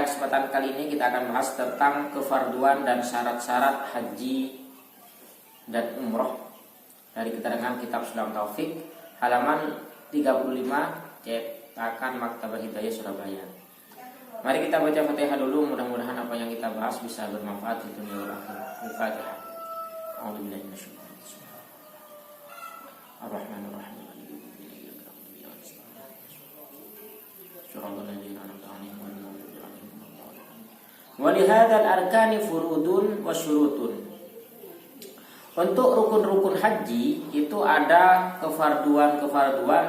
pada kesempatan kali ini kita akan bahas tentang kefarduan dan syarat-syarat haji dan umroh dari keterangan Kitab Sulam Taufik halaman 35 cetakan Maktabah Hidayah Surabaya. Mari kita baca Fatihah dulu, mudah-mudahan apa yang kita bahas bisa bermanfaat di dunia wal akhirat. Al-Fatihah. A'udzubillahi minasyaitonir rajim. Ar-Rahmanir-Rahim. Walihadzal arkani furudun wa syurutun. Untuk rukun-rukun haji itu ada kefarduan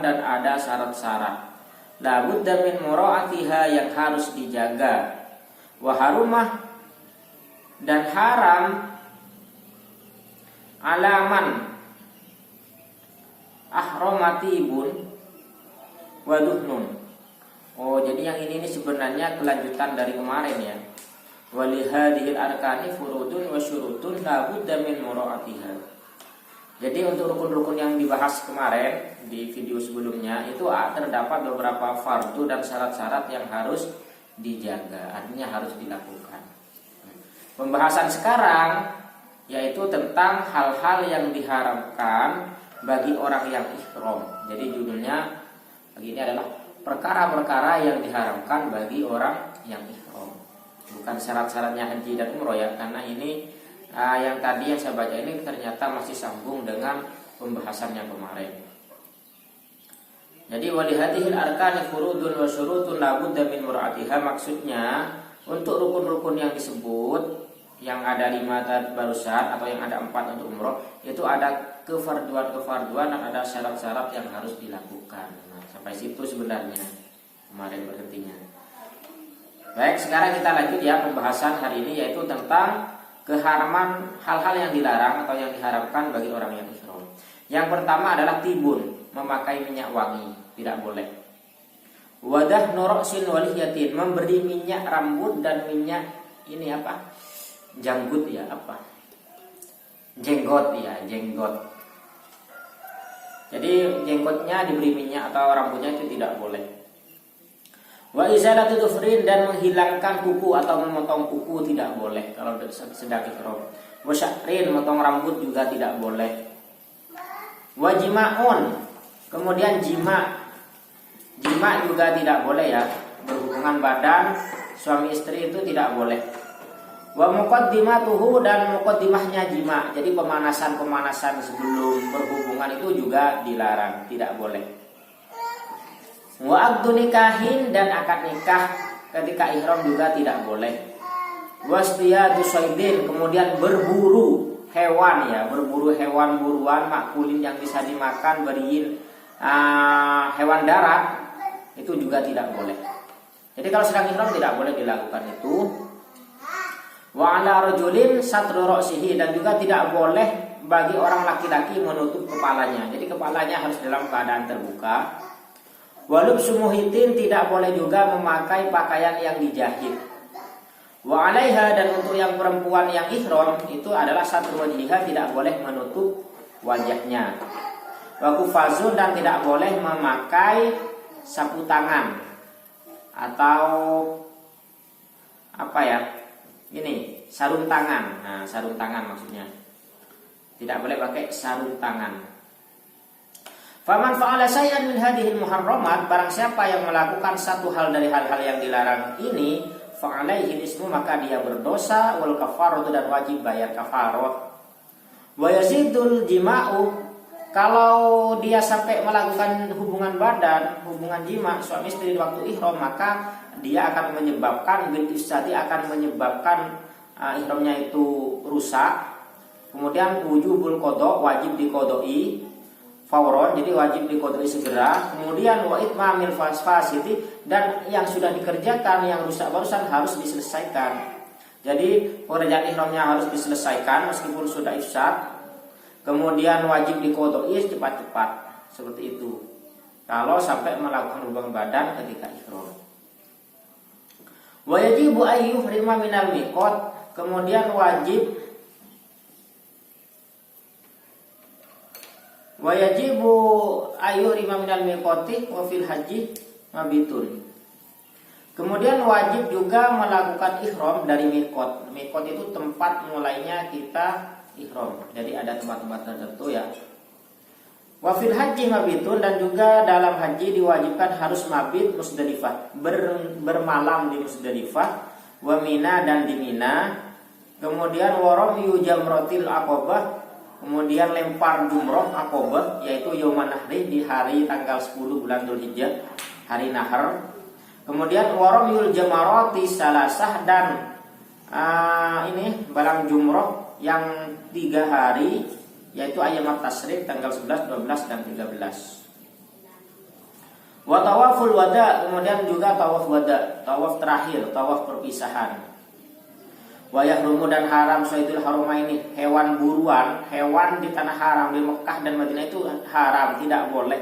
dan ada syarat-syarat. La budda min mura'atiha yang harus dijaga. Wa harumah dan haram alaman ahromatibun wa duhnun. Oh, jadi yang ini sebenarnya kelanjutan dari kemarin ya. Walihadihil arkani furudun wa syurutun la budda min mura'atiha. Jadi untuk rukun-rukun yang dibahas kemarin di video sebelumnya itu terdapat beberapa fardu dan syarat-syarat yang harus dijaga, artinya harus dilakukan. Pembahasan sekarang yaitu tentang hal-hal yang diharamkan bagi orang yang ihram. Jadi judulnya begini adalah perkara-perkara yang diharamkan bagi orang yang ihram. Bukan syarat-syaratnya haji dan umroh ya, karena ini yang tadi yang saya baca ini ternyata masih sambung dengan pembahasan yang kemarin. Jadi walihadihil arkani furudun wa syurutun la budda min mura'atiha, maksudnya untuk rukun-rukun yang disebut yang ada 5 barusan atau yang ada 4 untuk umroh itu ada kefarduan dan ada syarat-syarat yang harus dilakukan. Nah, sampai situ sebenarnya kemarin berhentinya. Baik, sekarang kita lanjut ya pembahasan hari ini yaitu tentang keharaman hal-hal yang dilarang atau yang diharamkan bagi orang yang ihram. Yang pertama adalah tibun, memakai minyak wangi, tidak boleh. Wadah noroksin waliyatin, memberi minyak rambut dan minyak ini apa? Janggut ya, apa? Jenggot ya, jenggot. Jadi jenggotnya diberi minyak atau rambutnya itu tidak boleh. Wa izalatu dhufrin, dan menghilangkan kuku atau memotong kuku tidak boleh kalau sedang ihram. Wa sya'rin, memotong rambut juga tidak boleh. Wa jima'un, kemudian jima juga tidak boleh ya, berhubungan badan suami istri itu tidak boleh. Wa muqaddimatuhu, dan muqaddimahnya jima, jadi pemanasan sebelum berhubungan itu juga dilarang, tidak boleh. Wa aqdu nikahin, dan akad nikah ketika ihram juga tidak boleh. Wasdiyatu syaidin, kemudian berburu hewan ya, berburu hewan buruan makulin yang bisa dimakan, beriin hewan darat itu juga tidak boleh. Jadi kalau sedang ihram tidak boleh dilakukan itu. Wa ala rajulin satru ra'sihi, dan juga tidak boleh bagi orang laki-laki menutup kepalanya. Jadi kepalanya harus dalam keadaan terbuka. Walub sumuhitin, tidak boleh juga memakai pakaian yang dijahit. Wa alaiha, dan untuk yang perempuan yang ihram itu adalah satru wajhiha, tidak boleh menutup wajahnya. Wa kufazun, dan tidak boleh memakai sapu tangan atau apa ya? Ini sarung tangan. Nah, sarung tangan maksudnya. Tidak boleh pakai sarung tangan. Faman fa'ala syai'an min hadhil muharramat, barang siapa yang melakukan satu hal dari hal-hal yang dilarang ini, fa'alaihi ismu, maka dia berdosa, wal kafaratu, dan wajib bayar kafarah. Wa yazidul jima'u, kalau dia sampai melakukan hubungan badan, hubungan jima suami istri di waktu ihram, maka dia akan menyebabkan akan menyebabkan ihramnya itu rusak. Kemudian wujubul qada, wajib diqodoi fauron, jadi wajib diqodoi segera. Kemudian wa itmamil fasidi, dan yang sudah dikerjakan yang rusak barusan harus diselesaikan. Jadi pekerjaan ihramnya harus diselesaikan meskipun sudah ifsad. Kemudian wajib diqodoi cepat-cepat, seperti itu kalau sampai melakukan hubungan badan ketika ihram. Wa yajibu ayyuhrima minal miqat, kemudian wajib wa yajibu ayyuhrima minal miqati wa fil haji mabitun. Kemudian wajib juga melakukan ihram dari mikot. Mikot itu tempat mulainya kita ihram. Jadi ada tempat-tempat tertentu ya. Wa fil haji mabitun, dan juga dalam haji diwajibkan harus mabit Musdalifah, bermalam di Musdalifah, wa Mina, dan di Mina. Kemudian waramyu jamratil aqabah, kemudian lempar jumroh aqabah, yaitu yauman nahri, di hari tanggal 10 bulan Dzulhijjah, hari nahar. Kemudian waramyul jamarati salasah, dan ini balang jumroh yang 3 hari, yaitu ayyamat tasyrik tanggal 11, 12, dan 13. Wa tawaful wada, kemudian juga tawaf wada, tawaf terakhir, tawaf perpisahan. Wa yahrumu, dan haram saydul haramaini, hewan buruan, hewan di tanah haram di Mekah dan Madinah itu haram, tidak boleh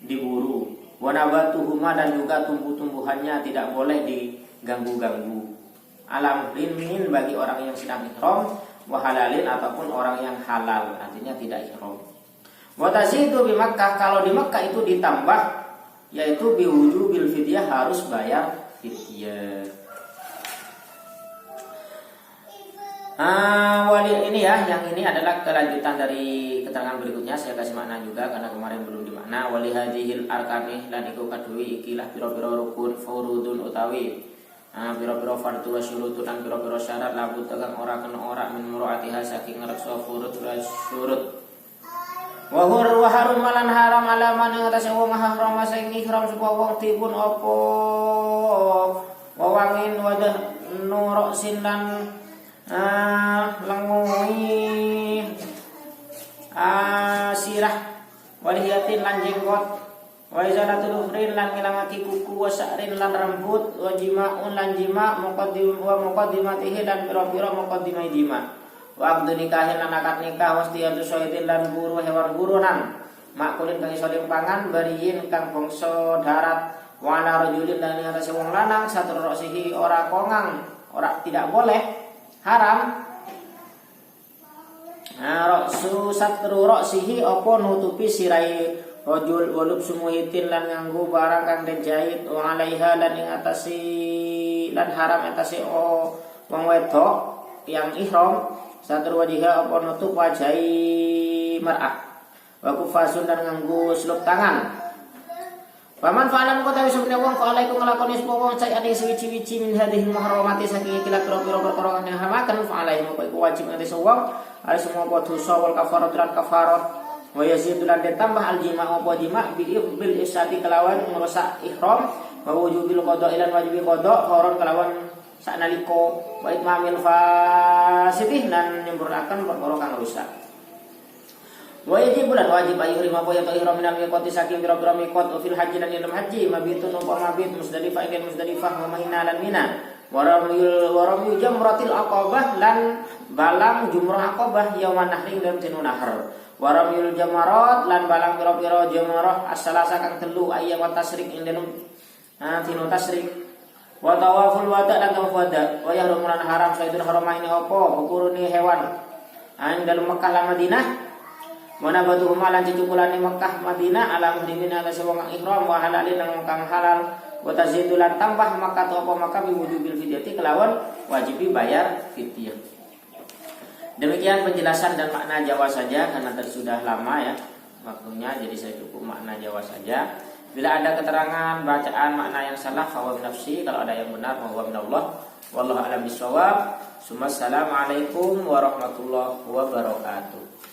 diburu. Wa nabatuhuma, dan juga tumbuh-tumbuhannya tidak boleh diganggu-ganggu. Alam rimin, bagi orang yang sedang ihram, wa halalin, ataupun orang yang halal, artinya tidak ihram. Wa tazidu bi Makkah, kalau di Mekah itu ditambah, yaitu biwujubil fidyah, harus bayar fidyah. Ini ya, yang ini adalah kelanjutan dari keterangan berikutnya. Saya kasih makna juga karena kemarin belum dimakna. Wali hadhil arkani, lan iku kadui ikilah pira-pira rukun furudun utawi pira-pira fardhu wa syurutun, lan pira-pira syarat labu tegang ora kena ora min muraatiha saking ngreksa furud wa syurut. Wa harum malan haram alaman ing atase wong haram sing ihram sapa wong tibun apa wawangin wadah nurok sinan lengui sirah waliyatin lan jenggot wa izalatul ufrin lan ngilangake kuku wa sa'rin lan rambut wa jimaun lan jima muqaddimatihi dan pira-pira muqaddimai jima wa abdu nikahin lan akad nikah wastiyatu soidin lan buru hewan burunan makulin kang iso pangan bariyin kang bangsa darat wa ana rajulin lan ing atase wong lanang satur rosihi ora kongang, ora tidak boleh haram. Roksu satru roksihi, apa nutupi sirai rojul walub sumuhitin lan nganggu barang kang dijahit wa alaiha lan ing atasi lan haram atasi wong wedok yang ihram satru wajiha, apa nutup wajahi mar'ah wa kufasun, dan nganggu seluk tangan. Paman fa'alam kota wisubne wong fa'alaikum ngelakoni sebuah wong cai ada sewici-wici min hadihil muharramati saking ikilah pira-pira perkara yang hamakan fa'alaihim apa iku wajib nanti sewong ada semua apa dosa wal kafarat lan kafarat wa yazid lan ditambah al jima' apa jima' bil isati kelawan merusak ihram wa wujubil qada ilan wajibi qada horon kelawan saknaliko wa itmamil fasitih lan nyempurnakan perkara kang rusak. Wajib bulan wajib ayu lima poin atau ihram minal miqati saking pira-pira miqat fil haji lan dalam haji mabitun upa mabit Musdalifah ing Musdalifah wa Mina lan Mina waramyu jamratil aqabah lan balang jumrah aqabah yauman nahri dalam tinu nahar waramyul jamarat lan balang pira-pira jamarah as-salasa kang telu ayyam tasrik ing dalam tinu tasrik wa tawaful wada lan tawaf wada wa yahrum lan haram sayyidul haramaini apa ukuruni hewan dalam Mekah lan Madinah. Mana batu humalan cucukulane Mekah Madinah ala muhrimin ala sewang ihram wa halalin lan kang halal wa tazidulan tambah maka apa maka biwujubil fidyati kelawan wajib bayar fidyah. Demikian penjelasan dan makna Jawa saja karena sudah lama ya waktunya, jadi saya cukup makna Jawa saja. Bila ada keterangan bacaan makna yang salah fa nafsi, kalau ada yang benar fa minallah wallahu a'lam bishawab. Assalamualaikum warahmatullahi wabarakatuh.